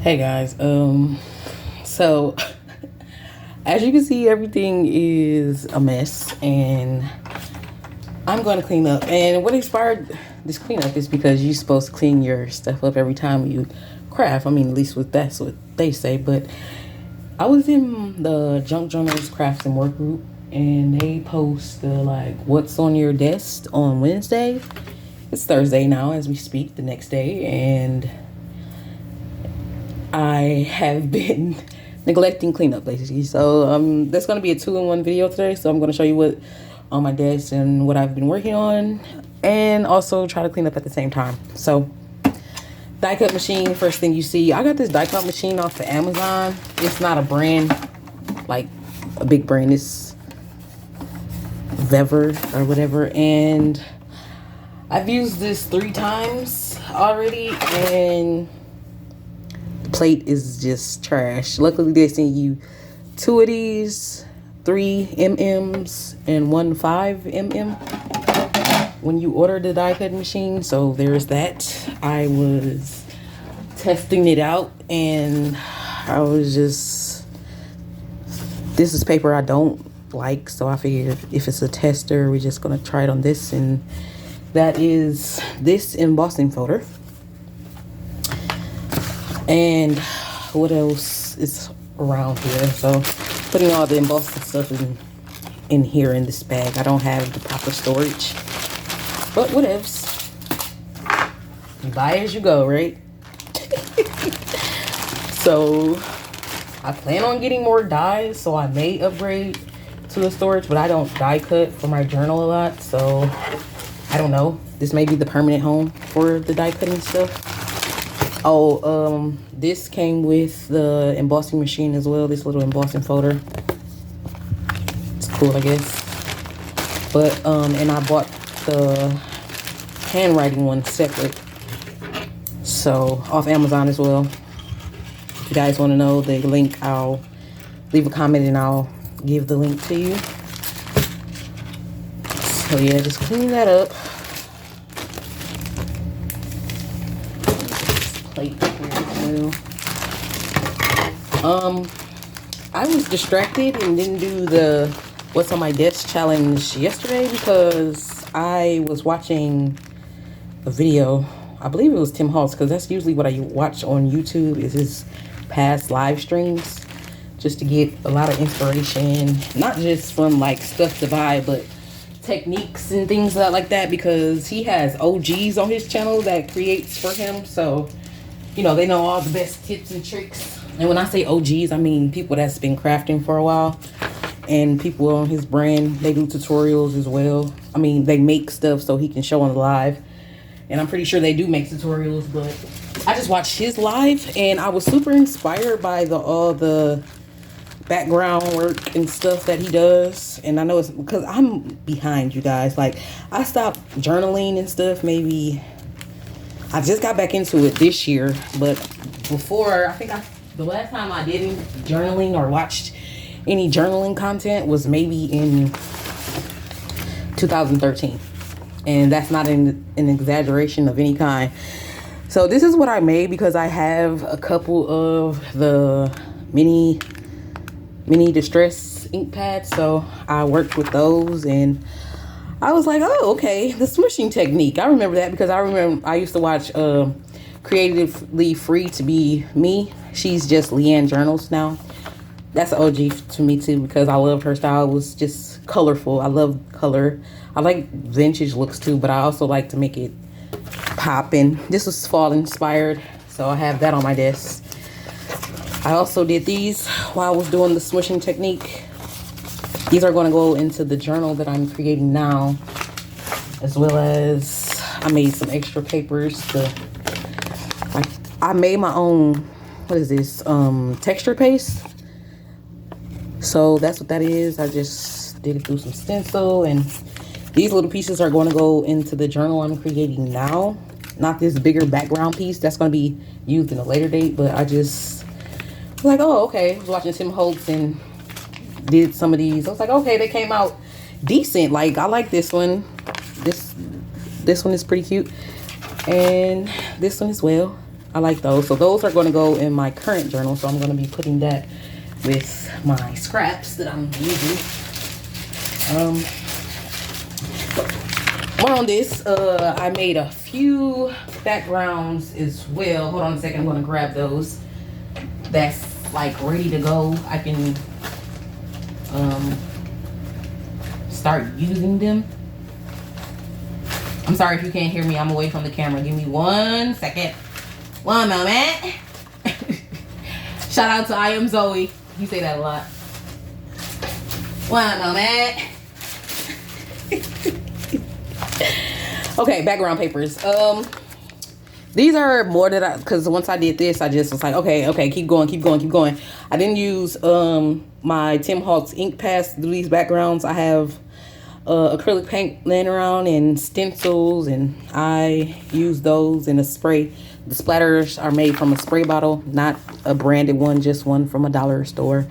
Hey guys, so as you can see, everything is a mess and I'm going to clean up. And what inspired this cleanup is because you're supposed to clean your stuff up every time you craft. I mean, at least that's what they say. But I was in the Junk Journals Crafts and Work group and they post like what's on your desk on Wednesday. It's Thursday now as we speak, the next day, and I have been neglecting cleanup basically. So there's going to be a 2-in-1 video today. So I'm going to show you what on my desk and what I've been working on, and also try to clean up at the same time. So die cut machine, first thing you see, I got this die cut machine off of Amazon. It's not a brand, like a big brand. It's Vever or whatever, and I've used this 3 times already, and the plate is just trash. Luckily, they sent you 2 of these, 3 MMs and 1 5mm when you order the die cut machine. So there's that. I was testing it out, and I was just, this is paper I don't like, so I figured if it's a tester, we're just gonna try it on this, and that is this embossing folder. And what else is around here? So putting all the embossing stuff in here in this bag. I don't have the proper storage, but whatevs. You buy as you go, right? So I plan on getting more dies, so I may upgrade to the storage, but I don't die cut for my journal a lot, so I don't know. This may be the permanent home for the die cutting stuff. Oh, this came with the embossing machine as well. This little embossing folder. It's cool, I guess. But, and I bought the handwriting one separate. So, off Amazon as well. If you guys want to know the link, I'll leave a comment and I'll give the link to you. So yeah, just clean that up. Plate here too. I was distracted and didn't do the what's on my desk challenge yesterday because I was watching a video. I believe it was Tim Halt's, because that's usually what I watch on YouTube, is his past live streams, just to get a lot of inspiration, not just from like stuff to buy, but techniques and things like that, because he has OGs on his channel that creates for him. So, you know, they know all the best tips and tricks. And when I say OGs, I mean people that's been crafting for a while, and people on his brand, they do tutorials as well. I mean, they make stuff so he can show on the live, and I'm pretty sure they do make tutorials, but I just watched his live and I was super inspired by all the background work and stuff that he does. And I know it's because I'm behind, you guys. Like, I stopped journaling and stuff, maybe I just got back into it this year, but before, I think the last time I did any journaling or watched any journaling content was maybe in 2013, and that's not an exaggeration of any kind. So this is what I made, because I have a couple of the mini distress ink pads, so I worked with those, and I was like, oh, okay, the smooshing technique. I remember that because I used to watch Creatively Free to Be Me. She's just Leanne Journals now. That's an OG to me too, because I loved her style. It was just colorful. I love color. I like vintage looks too, but I also like to make it pop. And this was fall inspired, so I have that on my desk. I also did these while I was doing the smooshing technique. These are going to go into the journal that I'm creating now, as well as I made some extra papers. I made my own, what is this, texture paste. So that's what that is. I just did it through some stencil, and these little pieces are going to go into the journal I'm creating now. Not this bigger background piece that's going to be used in a later date, but I just was like, oh, okay. I was watching Tim Holtz and did some of these. I was like, okay, they came out decent. Like, I like this one. This one is pretty cute, and this one as well. I like those. So those are going to go in my current journal. So I'm going to be putting that with my scraps that I'm using. More on this, I made a few backgrounds as well. Hold on a second, I'm going to grab those. That's like ready to go. I can start using them. I'm sorry if you can't hear me. I'm away from the camera. Give me 1 second. One moment. Shout out to I Am Zoe. You say that a lot. One moment. Okay, background papers. These are more that I, because once I did this, I just was like, okay, keep going. I didn't use my Tim Holtz ink pads to do these backgrounds. I have acrylic paint laying around and stencils, and I use those in a spray. The splatters are made from a spray bottle, not a branded one, just one from a dollar store.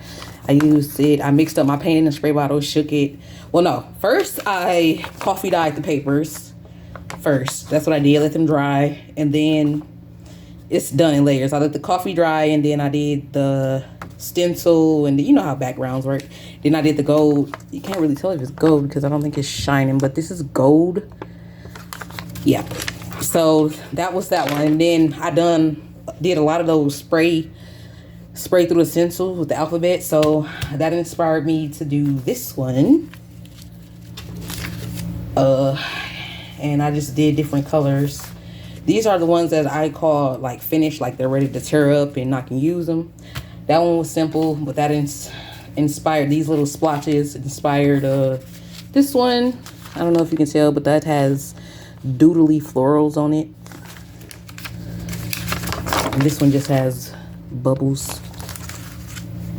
I used it. I mixed up my paint in a spray bottle, shook it. Well, no. First, I coffee dyed the papers. First, that's what I did. Let them dry, and then it's done in layers. I let the coffee dry, and then I did the stencil, and you know how backgrounds work. Then I did the gold. You can't really tell if it's gold because I don't think it's shining, but this is gold. Yeah. So that was that one, and then I did a lot of those spray through the stencil with the alphabet. So that inspired me to do this one. And I just did different colors. These are the ones that I call like finished, like they're ready to tear up and I can use them. That one was simple, but that inspired these little splotches. Inspired this one. I don't know if you can tell, but that has doodly florals on it. And this one just has bubbles.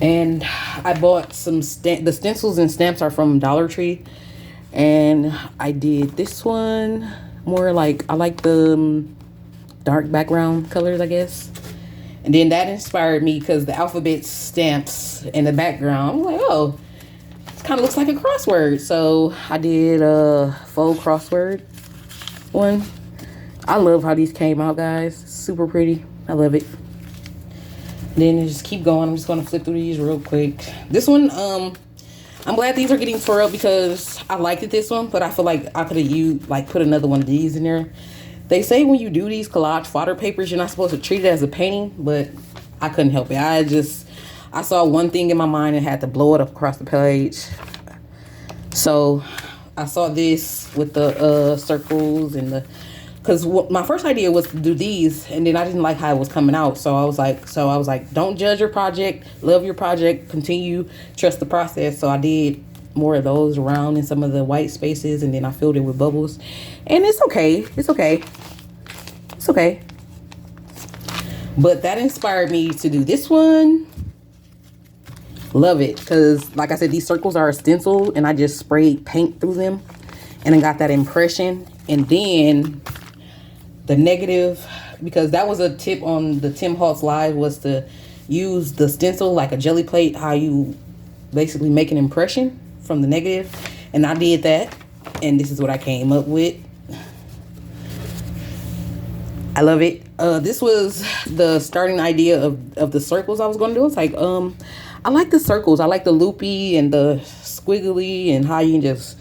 And I bought some the stencils and stamps are from Dollar Tree. And I did this one more like, I like the dark background colors, I guess. And then that inspired me because the alphabet stamps in the background, I'm like, oh, it kind of looks like a crossword. So I did a faux crossword one. I love how these came out, guys. Super pretty. I love it. Then just keep going. I'm just going to flip through these real quick. This one, I'm glad these are getting tore up because I liked it, this one, but I feel like I could have used, like, put another one of these in there. They say when you do these collage fodder papers, you're not supposed to treat it as a painting, but I couldn't help it. I saw one thing in my mind and had to blow it up across the page. So I saw this with the circles and the, because my first idea was to do these, and then I didn't like how it was coming out. So I was like, don't judge your project, love your project, continue, trust the process. So I did more of those around in some of the white spaces, and then I filled it with bubbles. And it's okay. But that inspired me to do this one. Love it, because like I said, these circles are a stencil, and I just sprayed paint through them, and I got that impression. And then the negative, because that was a tip on the Tim Holtz Live, was to use the stencil like a jelly plate, how you basically make an impression from the negative. And I did that, and this is what I came up with. I love it. This was the starting idea of the circles I was going to do. It's like, I like the circles. I like the loopy and the squiggly, and how you can just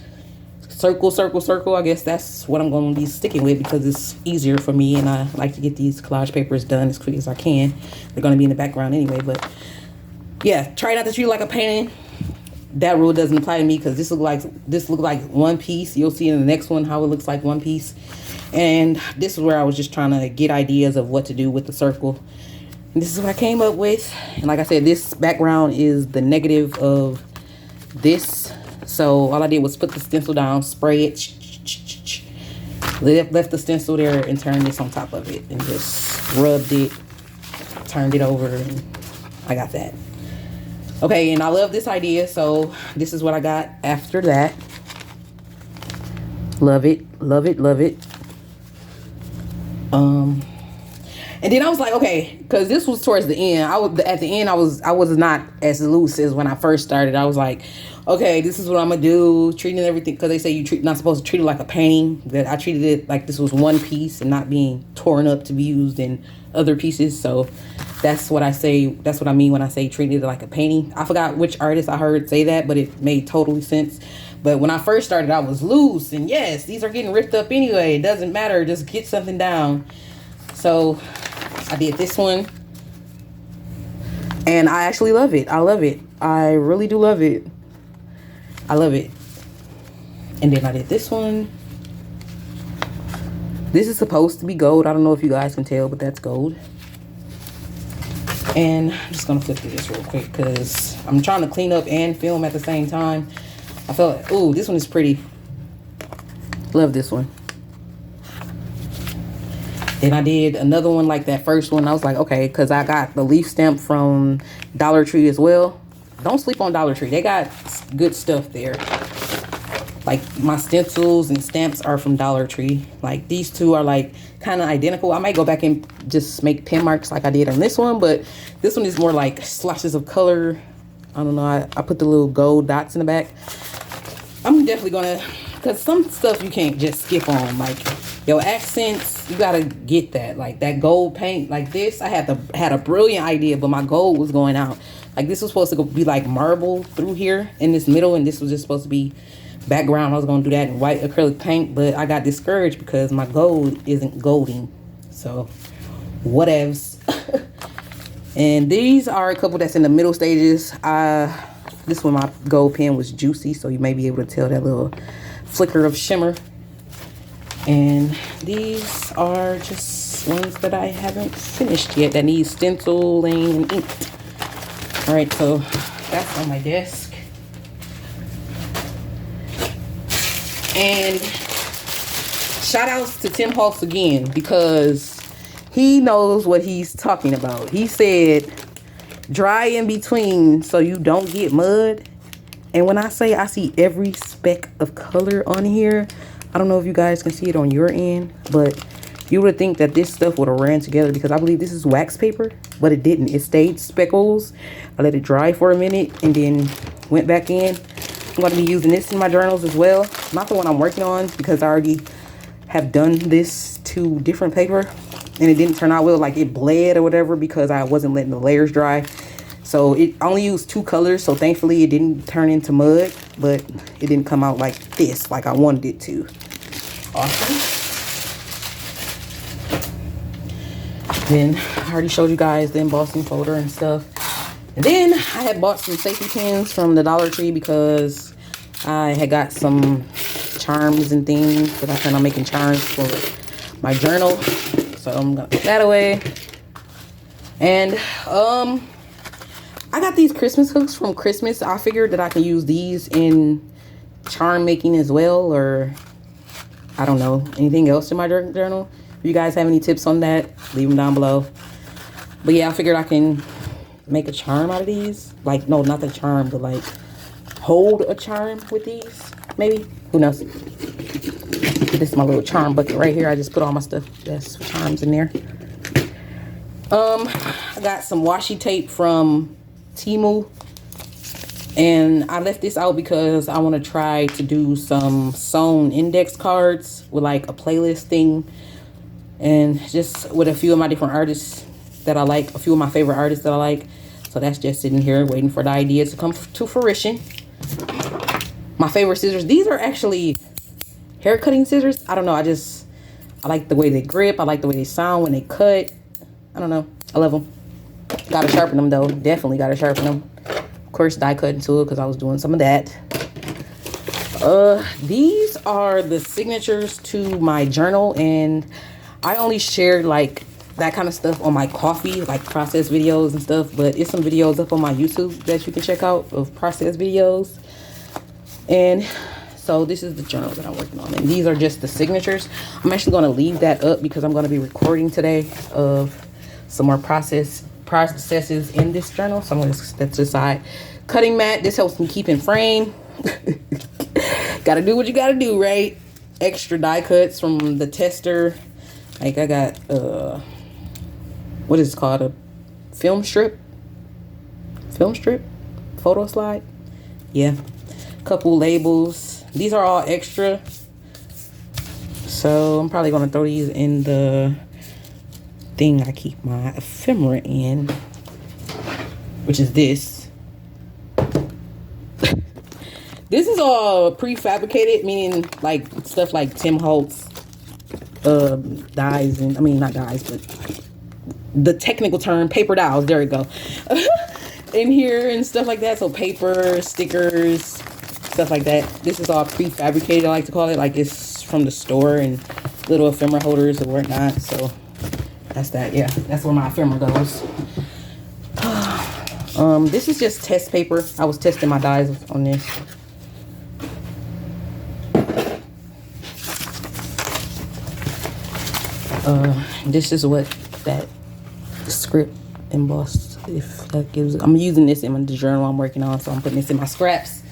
circle. I guess that's what I'm going to be sticking with because it's easier for me, and I like to get these collage papers done as quick as I can. They're going to be in the background anyway, but yeah, try not to treat it like a painting. That rule doesn't apply to me because this look like one piece. You'll see in the next one how it looks like one piece. And this is where I was just trying to get ideas of what to do with the circle. And this is what I came up with. And like I said, this background is the negative of this. So all I did was put the stencil down, spray it, left the stencil there, and turned this on top of it, and just rubbed it, turned it over, and I got that. Okay, and I love this idea, so this is what I got after that. Love it. And then I was like, okay, because this was towards the end. At the end I was not as loose as when I first started. I was like, okay, this is what I'm gonna do, treating everything, because they say you're not supposed to treat it like a painting. That I treated it like this was one piece and not being torn up to be used in other pieces. So that's what I say. That's what I mean when I say treating it like a painting. I forgot which artist I heard say that, but it made totally sense. But when I first started, I was loose. And yes, these are getting ripped up anyway. It doesn't matter. Just get something down. So I did this one. And I actually love it. I love it. I really do love it. I love it. And then I did this one. This is supposed to be gold. I don't know if you guys can tell, but that's gold. And I'm just gonna flip through this real quick because I'm trying to clean up and film at the same time. I felt like, ooh, this one is pretty. Love this one. Then I did another one like that first one. I was like, okay, because I got the leaf stamp from Dollar Tree as well. Don't sleep on Dollar Tree. They got good stuff there. Like my stencils and stamps are from Dollar Tree. Like these two are like kind of identical. I might go back and just make pen marks like I did on this one, but this one is more like splotches of color. I don't know. I put the little gold dots in the back. I'm definitely gonna, because some stuff you can't just skip on. Like your accents, you gotta get that. Like that gold paint like this. I had a brilliant idea, but my gold was going out. Like this was supposed to be like marble through here in this middle, and this was just supposed to be background. I was gonna do that in white acrylic paint, but I got discouraged because my gold isn't golding. So whatevs. And these are a couple that's in the middle stages. This one, my gold pen was juicy, so you may be able to tell that little flicker of shimmer. And these are just ones that I haven't finished yet that need stenciling and inked. All right, so that's on my desk. And shout outs to Tim Holtz again, because he knows what he's talking about. He said, dry in between so you don't get mud. And when I say I see every speck of color on here, I don't know if you guys can see it on your end, but you would think that this stuff would have ran together, because I believe this is wax paper, but it didn't. It stayed speckles. I let it dry for a minute and then went back in. I'm going to be using this in my journals as well. Not the one I'm working on, because I already have done this to different paper and it didn't turn out well. Like it bled or whatever because I wasn't letting the layers dry. So it only used 2 colors. So thankfully it didn't turn into mud, but it didn't come out like this, like I wanted it to. Awesome. Then I already showed you guys the embossing folder and stuff. And then I had bought some safety pins from the Dollar Tree because I had got some charms and things, because I plan on making charms for my journal. So I'm gonna put that away. And I got these Christmas hooks from Christmas. I figured that I can use these in charm making as well, or I don't know, anything else in my journal. If you guys have any tips on that, leave them down below. But yeah, I figured I can make a charm out of these. Like, no, not the charm, but like hold a charm with these, maybe. Who knows? This is my little charm bucket right here. I just put all my stuff that's charms in there. I got some washi tape from Temu, and I left this out because I want to try to do some sewn index cards with like a playlist thing, and just with a few of my different artists that I like, a few of my favorite artists that I like. So that's just sitting here waiting for the idea to come to fruition. My favorite scissors, these are actually hair cutting scissors. I don't know, I like the way they grip. I like the way they sound when they cut. I don't know, I love them. Gotta sharpen them though, definitely gotta sharpen them. Of course, die cut into it because I was doing some of that. These are the signatures to my journal, and I only shared like that kind of stuff on my coffee, like process videos and stuff, but it's some videos up on my YouTube that you can check out of process videos. And so this is the journal that I'm working on, and these are just the signatures. I'm actually going to leave that up because I'm going to be recording today of some more processes in this journal. So I'm going to step to the side. Cutting mat, this helps me keep in frame. Gotta do what you gotta do, right? Extra die cuts from the tester. Like I got what is it called, a film strip, photo slide. Yeah, couple labels. These are all extra, so I'm probably gonna throw these in the thing I keep my ephemera in, which is this. This is all prefabricated, meaning like stuff like Tim Holtz dies, and I mean not dies, but the technical term, paper dowels, there we go. In here and stuff like that. So paper, stickers, stuff like that. This is all prefabricated, I like to call it. Like it's from the store, and little ephemera holders or whatnot. So that's that. Yeah, that's where my ephemera goes. This is just test paper. I was testing my dies on this. This is what that script embossed, if that gives it. I'm using this in my journal I'm working on, so I'm putting this in my scraps.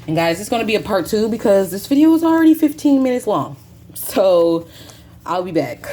And guys, it's going to be a part 2 because this video is already 15 minutes long. So I'll be back.